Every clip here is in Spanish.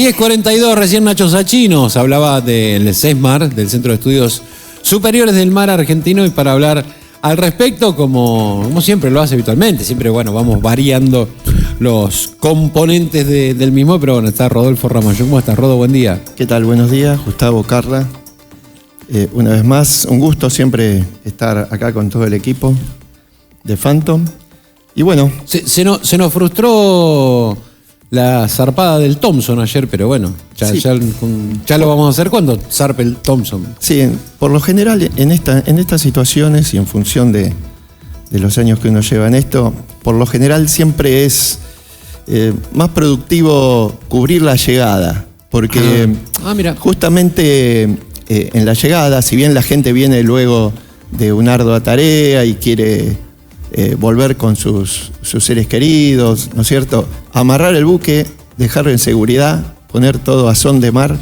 10:42, recién Nacho Sacchi nos hablaba del CESMAR, del Centro de Estudios Superiores del Mar Argentino, y para hablar al respecto, como siempre lo hace habitualmente, siempre vamos variando los componentes del mismo, pero está Rodolfo Ramayón. ¿Cómo estás, Rodo? Buen día. ¿Qué tal? Buenos días, Gustavo, Carla. Una vez más, un gusto siempre estar acá con todo el equipo de Phantom. Y bueno. Se nos frustró la zarpada del Thompson ayer, pero bueno, ya lo vamos a hacer cuando zarpe el Thompson. Sí, por lo general en estas situaciones y en función de los años que uno lleva en esto, por lo general siempre es más productivo cubrir la llegada, porque mira. Justamente en la llegada, si bien la gente viene luego de una ardua tarea y quiere volver con sus seres queridos, ¿no es cierto? Amarrar el buque, dejarlo en seguridad, poner todo a son de mar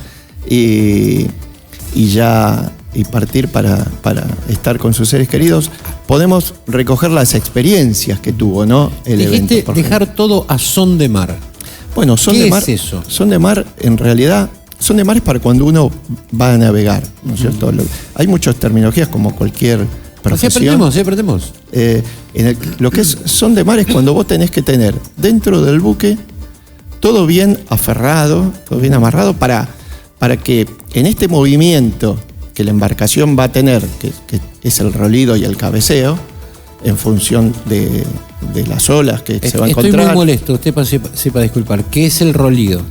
y partir para estar con sus seres queridos. Podemos recoger las experiencias que tuvo, ¿no? El evento. Dijiste dejar todo a son de mar. Bueno, son ¿Qué de mar. es eso? Son de mar, en realidad, son de mar es para cuando uno va a navegar, ¿no es cierto? Hay muchas terminologías como cualquier profesión. Sí, aprendemos. Lo que es son de mar es cuando vos tenés que tener dentro del buque todo bien aferrado, todo bien amarrado para que en este movimiento que la embarcación va a tener, que es el rolido y el cabeceo, en función de las olas que se va a encontrar. Estoy muy molesto, usted sepa disculpar. ¿Qué es el rolido?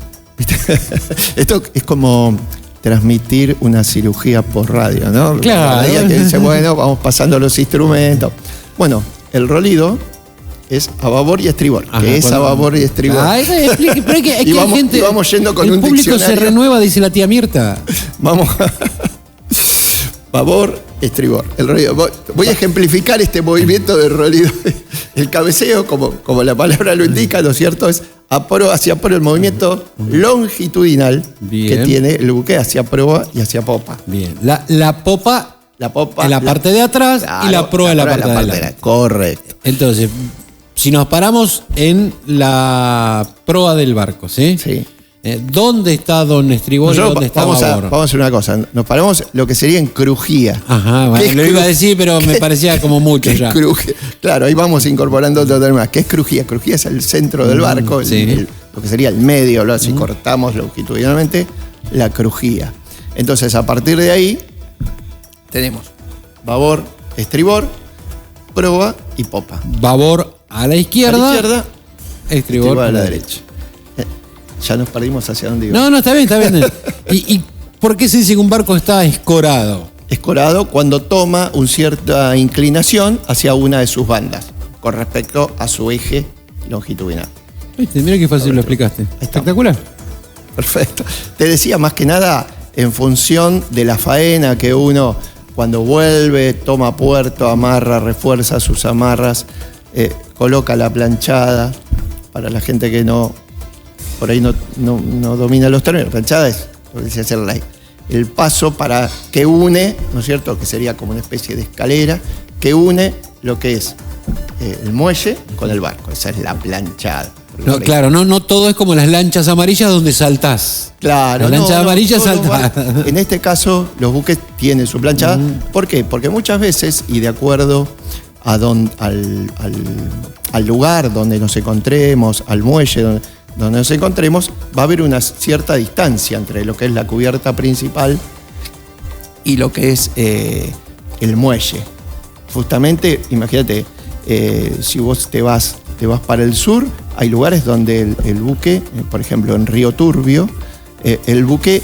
Esto es como transmitir una cirugía por radio, ¿no? Claro. Que dice, bueno, vamos pasando los instrumentos. Bueno, el rolido es a babor y estribor. ¿Qué es a babor y estribor? Explique, pero hay que vamos yendo con un diccionario. El público se renueva, dice la tía Mirta. Vamos. Babor, estribor. El rolido. Voy a ejemplificar este movimiento del rolido. El cabeceo, como la palabra lo indica, ¿no es cierto? Es hacia proa, el movimiento longitudinal que tiene el buque hacia proa y hacia popa. Bien. La popa en la parte de atrás, claro, y la proa en la parte de adelante. Correcto. Entonces, si nos paramos en la proa del barco, ¿sí? Sí. ¿Dónde está don estribor y dónde está babor? Vamos a hacer una cosa. Nos paramos lo que sería en crujía. Ajá, bueno, lo iba a decir, pero me parecía como mucho ya. Claro, ahí vamos incorporando otro término más. ¿Qué es crujía? Crujía es el centro del barco, sí. Lo que sería el medio, si cortamos longitudinalmente, la crujía. Entonces, a partir de ahí, tenemos babor, estribor, proa y popa. Babor a la izquierda, estribor a la derecha. Ya nos perdimos hacia dónde iba. No, está bien. ¿Y por qué se dice que un barco está escorado? Escorado cuando toma una cierta inclinación hacia una de sus bandas, con respecto a su eje longitudinal. ¿Viste? Mira qué fácil lo explicaste. Espectacular. Perfecto. Te decía, más que nada, en función de la faena que uno, cuando vuelve, toma puerto, amarra, refuerza sus amarras, coloca la planchada. Para la gente que por ahí no domina los términos, planchada es, lo que dice hacer el paso para que une, ¿no es cierto?, que sería como una especie de escalera, que une lo que es el muelle con el barco. Esa es la planchada. No, claro, no todo es como las lanchas amarillas donde saltás. Claro. Las lanchas amarillas saltás. En este caso, los buques tienen su planchada. ¿Por qué? Porque muchas veces, y de acuerdo al lugar donde nos encontremos, al muelle donde nos encontremos, va a haber una cierta distancia entre lo que es la cubierta principal y lo que es el muelle. Justamente, imagínate, si vos te vas para el sur, hay lugares donde el buque, por ejemplo en Río Turbio, el buque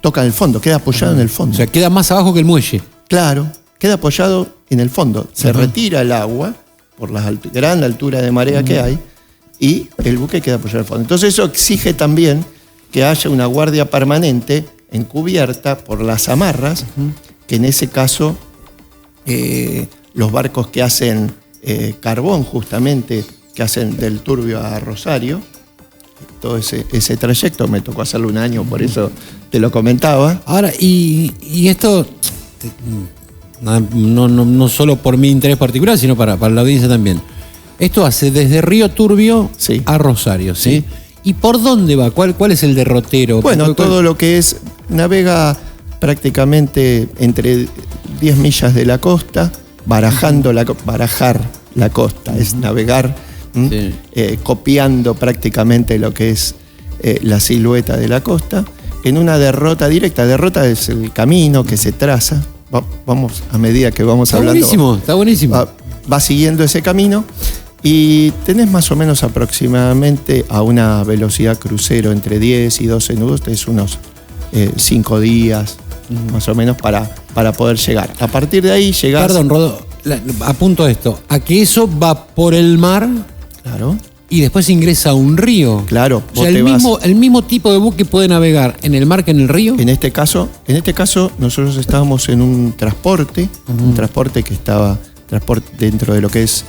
toca en el fondo, queda apoyado en el fondo. O sea, queda más abajo que el muelle. Claro, queda apoyado en el fondo. Se retira el agua por la gran altura de marea que hay, y el buque queda apoyado en el fondo. Entonces eso exige también que haya una guardia permanente encubierta por las amarras, que en ese caso los barcos que hacen carbón, justamente, que hacen del Turbio a Rosario, todo ese trayecto, me tocó hacerlo un año, por eso te lo comentaba. Ahora, y esto, no solo por mi interés particular, sino para la audiencia también. Esto hace desde Río Turbio a Rosario, ¿sí? ¿Y por dónde va? ¿Cuál es el derrotero? Bueno, todo lo que es, navega prácticamente entre 10 millas de la costa, barajar la costa, es navegar, Sí. copiando prácticamente lo que es la silueta de la costa, en una derrota directa. Derrota es el camino que se traza, vamos a medida que vamos hablando. Está buenísimo. Va siguiendo ese camino y tenés más o menos aproximadamente a una velocidad crucero entre 10 y 12 nudos, tenés unos 5 días más o menos para poder llegar. A partir de ahí llegás... Perdón, Rodo, apunto esto. A que eso va por el mar... Claro. Y después ingresa a un río. Claro. O sea, el mismo tipo de buque puede navegar en el mar que en el río. En este caso nosotros estábamos en un transporte, que estaba dentro de lo que es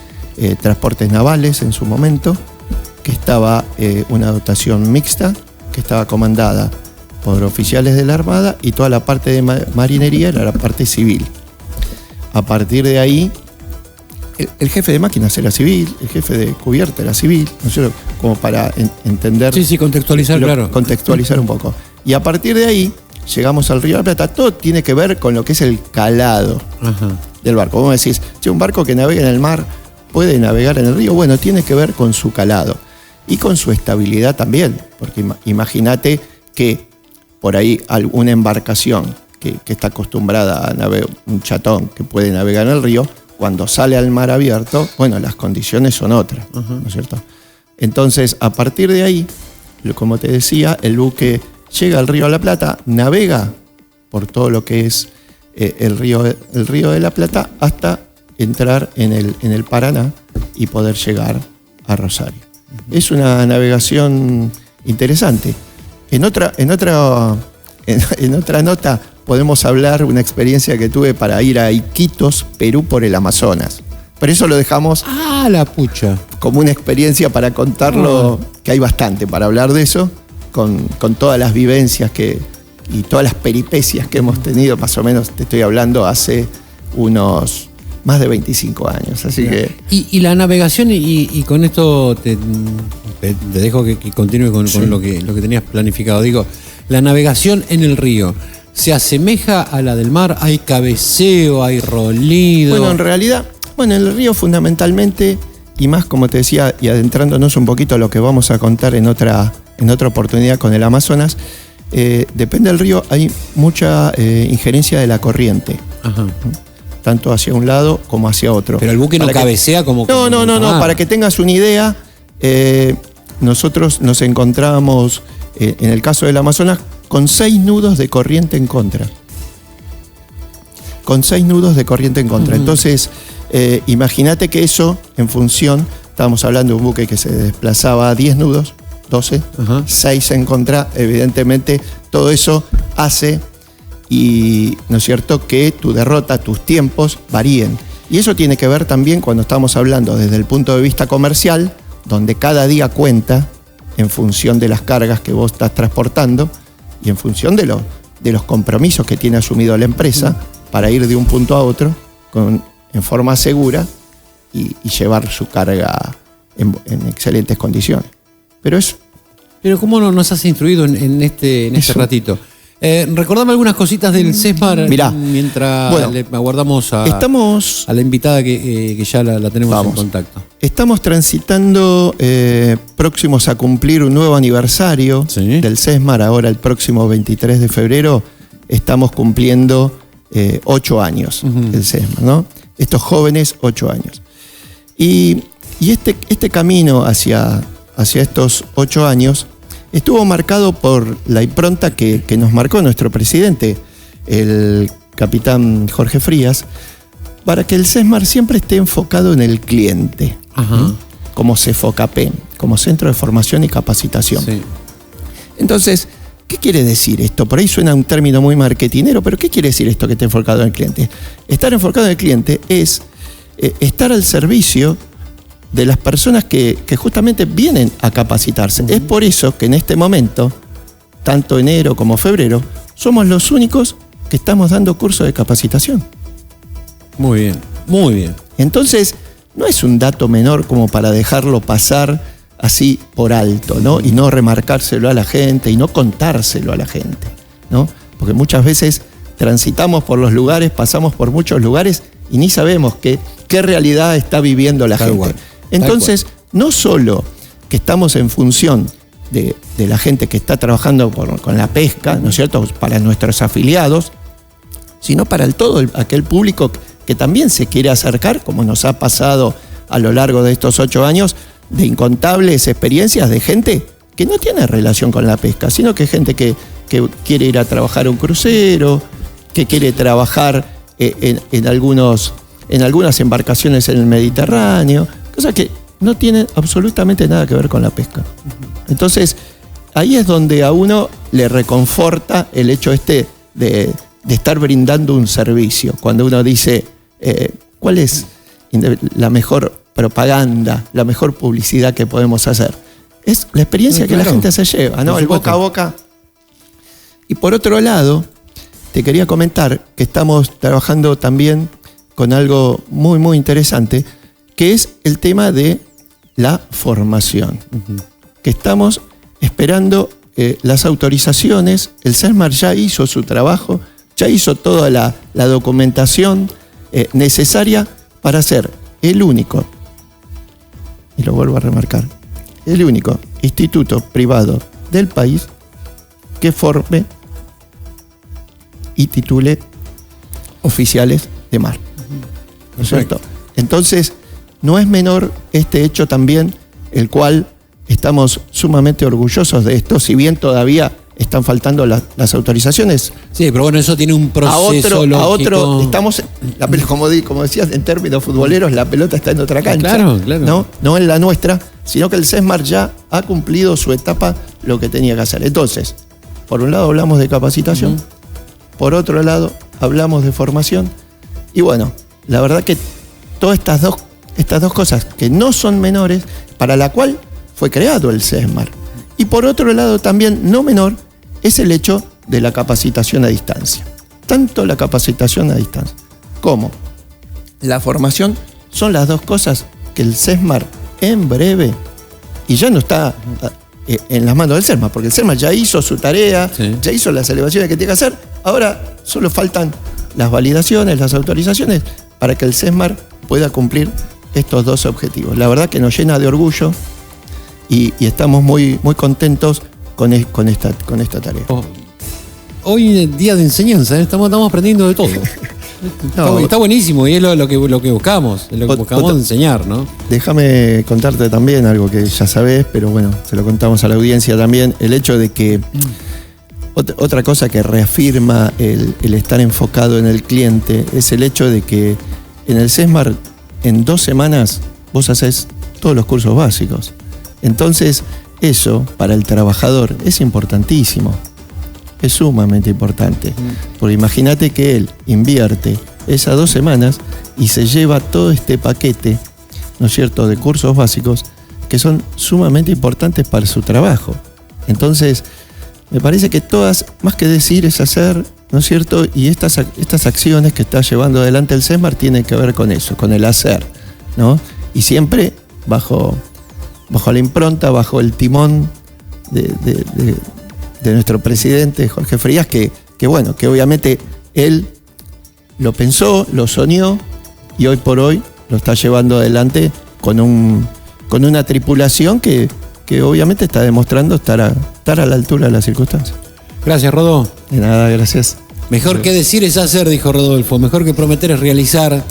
transportes navales en su momento, que estaba una dotación mixta, que estaba comandada por oficiales de la Armada y toda la parte de marinería era la parte civil. A partir de ahí, el jefe de máquinas era civil, el jefe de cubierta era civil, ¿no es cierto? Como para entender. Sí, contextualizar, claro. Contextualizar un poco. Y a partir de ahí, llegamos al Río de la Plata. Todo tiene que ver con lo que es el calado del barco. Vos me decís, un barco que navega en el mar puede navegar en el río. Bueno, tiene que ver con su calado y con su estabilidad también. Porque imagínate que por ahí alguna embarcación que está acostumbrada a navegar, un chatón que puede navegar en el río, cuando sale al mar abierto, bueno, las condiciones son otras, ¿no es cierto? Entonces, a partir de ahí, como te decía, el buque llega al Río de la Plata, navega por todo lo que es el río de la Plata hasta entrar en el Paraná y poder llegar a Rosario. Es una navegación interesante. En otra nota podemos hablar una experiencia que tuve para ir a Iquitos, Perú, por el Amazonas. Pero eso lo dejamos la pucha. como una experiencia para contarlo, que hay bastante para hablar de eso, con todas las vivencias y todas las peripecias que hemos tenido, más o menos te estoy hablando hace unos más de 25 años. Así que... Y la navegación, y con esto te dejo que continúe con lo que tenías planificado. Digo, la navegación en el río, ¿se asemeja a la del mar? ¿Hay cabeceo? ¿Hay rolido? Bueno, en realidad, en el río fundamentalmente, y más como te decía, y adentrándonos un poquito a lo que vamos a contar en otra oportunidad con el Amazonas, depende del río, hay mucha injerencia de la corriente. Tanto hacia un lado como hacia otro. Pero el buque no cabecea como... No, para que tengas una idea, nosotros nos encontramos, en el caso del Amazonas, con 6 nudos de corriente en contra. Entonces, imagínate que eso, en función, estábamos hablando de un buque que se desplazaba a 10 nudos, 12, 6 en contra, evidentemente todo eso hace, y ¿no es cierto?, que tu derrota, tus tiempos varíen. Y eso tiene que ver también cuando estamos hablando desde el punto de vista comercial, donde cada día cuenta en función de las cargas que vos estás transportando y en función de los compromisos que tiene asumido la empresa para ir de un punto a otro en forma segura y llevar su carga en excelentes condiciones. Pero ¿cómo no nos has instruido en este ratito? Recordame algunas cositas del SESMAR. Mirá, mientras le aguardamos a la invitada que ya la tenemos en contacto. Estamos transitando, próximos a cumplir un nuevo aniversario del SESMAR. Ahora, el próximo 23 de febrero, estamos cumpliendo 8 años del SESMAR, ¿no? Estos jóvenes, 8 años. Y este camino hacia estos 8 años estuvo marcado por la impronta que nos marcó nuestro presidente, el capitán Jorge Frías, para que el SESMAR siempre esté enfocado en el cliente, como CEFOCAPEM, como Centro de Formación y Capacitación. Sí. Entonces, ¿qué quiere decir esto? Por ahí suena un término muy marketinero, pero ¿qué quiere decir esto que esté enfocado en el cliente? Estar enfocado en el cliente es estar al servicio de las personas que justamente vienen a capacitarse. Es por eso que en este momento, tanto enero como febrero, somos los únicos que estamos dando cursos de capacitación. Muy bien, muy bien. Entonces, no es un dato menor como para dejarlo pasar así por alto, ¿no? Y no remarcárselo a la gente y no contárselo a la gente, ¿no? Porque muchas veces transitamos por los lugares, pasamos por muchos lugares y ni sabemos qué realidad está viviendo la gente. Entonces, no solo que estamos en función de la gente que está trabajando con la pesca, ¿no es cierto?, para nuestros afiliados, sino para aquel público que también se quiere acercar, como nos ha pasado a lo largo de estos 8 años, de incontables experiencias de gente que no tiene relación con la pesca, sino que gente que quiere ir a trabajar un crucero, que quiere trabajar en algunas embarcaciones en el Mediterráneo, cosas que no tienen absolutamente nada que ver con la pesca. Entonces, ahí es donde a uno le reconforta el hecho de estar brindando un servicio. Cuando uno dice, ¿cuál es la mejor propaganda, la mejor publicidad que podemos hacer? Es la experiencia que la gente se lleva, ¿no? El boca a boca. Y por otro lado, te quería comentar que estamos trabajando también con algo muy, muy interesante, que es el tema de la formación. Que estamos esperando las autorizaciones. El SESMAR ya hizo su trabajo, ya hizo toda la documentación necesaria para ser el único, y lo vuelvo a remarcar, el único instituto privado del país que forme y titule oficiales de mar. ¿No es cierto? Entonces, no es menor este hecho también, el cual estamos sumamente orgullosos de esto, si bien todavía están faltando las autorizaciones. Sí, pero bueno, eso tiene un proceso lógico. Estamos, como decías, en términos futboleros, la pelota está en otra cancha. Claro. No en la nuestra, sino que el SESMAR ya ha cumplido su etapa, lo que tenía que hacer. Entonces, por un lado hablamos de capacitación, por otro lado hablamos de formación, y bueno, la verdad que todas estas dos cosas que no son menores, para la cual fue creado el SESMAR. Y por otro lado también no menor es el hecho de la capacitación a distancia. Tanto la capacitación a distancia como la formación son las dos cosas que el SESMAR en breve, y ya no está en las manos del SESMAR, porque el SESMAR ya hizo su tarea, ya hizo las elevaciones que tiene que hacer, ahora solo faltan las validaciones, las autorizaciones, para que el SESMAR pueda cumplir estos dos objetivos. La verdad que nos llena de orgullo y estamos muy, muy contentos con esta tarea. Hoy es día de enseñanza, estamos aprendiendo de todo. Está buenísimo y es lo que buscamos, es lo que buscamos enseñar, ¿no? Déjame contarte también algo que ya sabés, pero bueno, se lo contamos a la audiencia también, el hecho de que otra cosa que reafirma el estar enfocado en el cliente es el hecho de que en el SESMAR en 2 semanas vos haces todos los cursos básicos. Entonces, eso para el trabajador es importantísimo, es sumamente importante. Porque imagínate que él invierte esas 2 semanas y se lleva todo este paquete, ¿no es cierto?, de cursos básicos que son sumamente importantes para su trabajo. Entonces, me parece que todas, más que decir, es hacer, ¿no es cierto? Y estas acciones que está llevando adelante el SESMAR tienen que ver con eso, con el hacer, ¿no? Y siempre bajo la impronta, bajo el timón de nuestro presidente Jorge Frías, que obviamente él lo pensó, lo soñó y hoy por hoy lo está llevando adelante con una tripulación que obviamente está demostrando estar a la altura de las circunstancias. Gracias, Rodó. De nada, gracias. Mejor que decir es hacer, dijo Rodolfo. Mejor que prometer es realizar,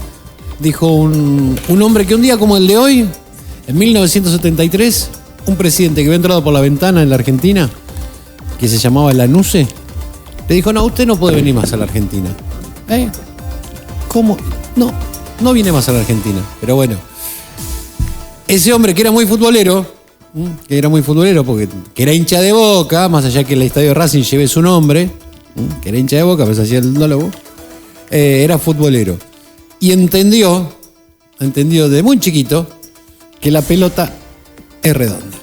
dijo un hombre que un día como el de hoy, en 1973, un presidente que había entrado por la ventana en la Argentina, que se llamaba Lanusse, le dijo: no, usted no puede venir más a la Argentina. ¿Cómo? No viene más a la Argentina. Pero bueno, ese hombre que era muy futbolero porque que era hincha de Boca, más allá que el estadio de Racing lleve su nombre, que era hincha de Boca, pues hacía el nólogo, era futbolero. Y entendió de muy chiquito que la pelota es redonda.